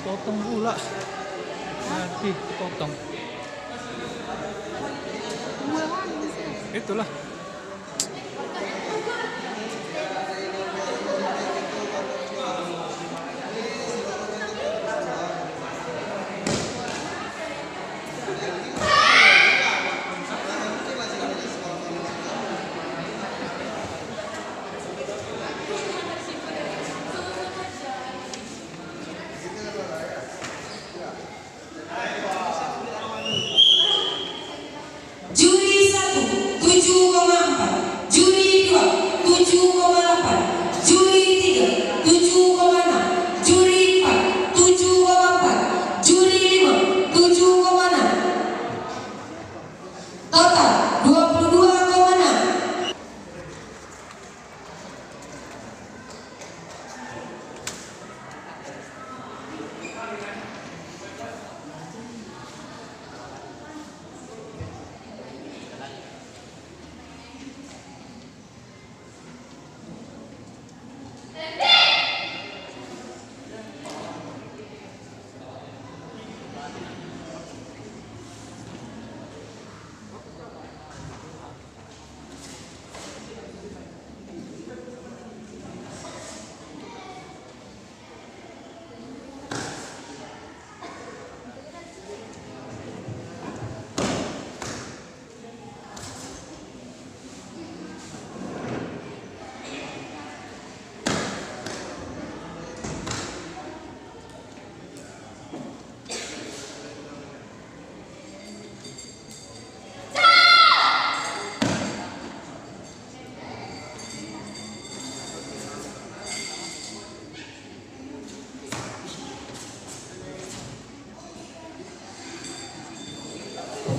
Potong pula. Nanti potong. Itulah. Juri 1 7,4, juri 2 7,8, juri 3 7,6, juri 4 7,4, juri 5 7,6, total 22,6.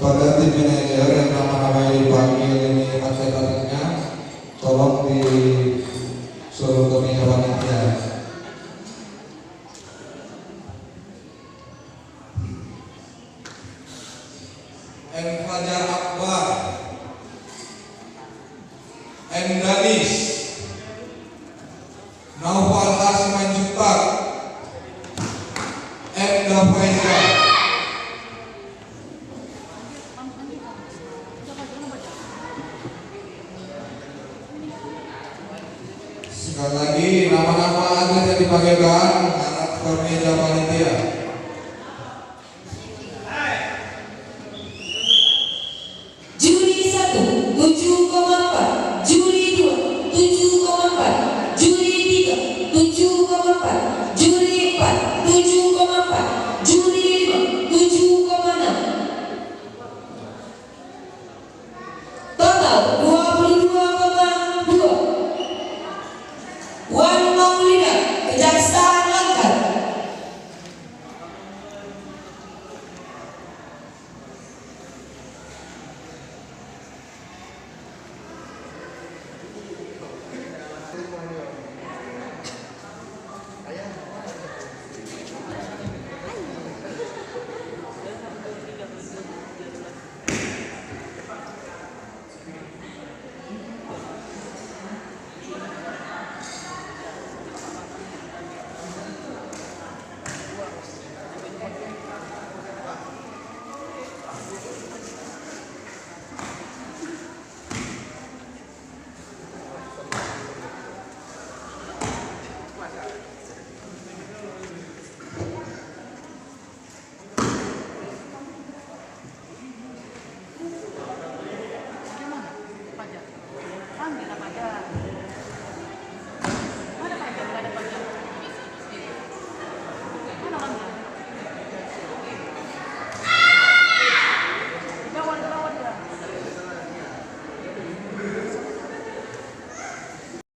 Kepada tim manajer yang nama-nama yang dipanggil ini atlet-atletnya, tolong disuruh ke meja panitia. M. Fajar Akbar, M. Danis, Naufal Asmanjutak, M. Dafaiza. Sekali lagi nama-nama atlet yang dipanggilkan harap ke meja panitia.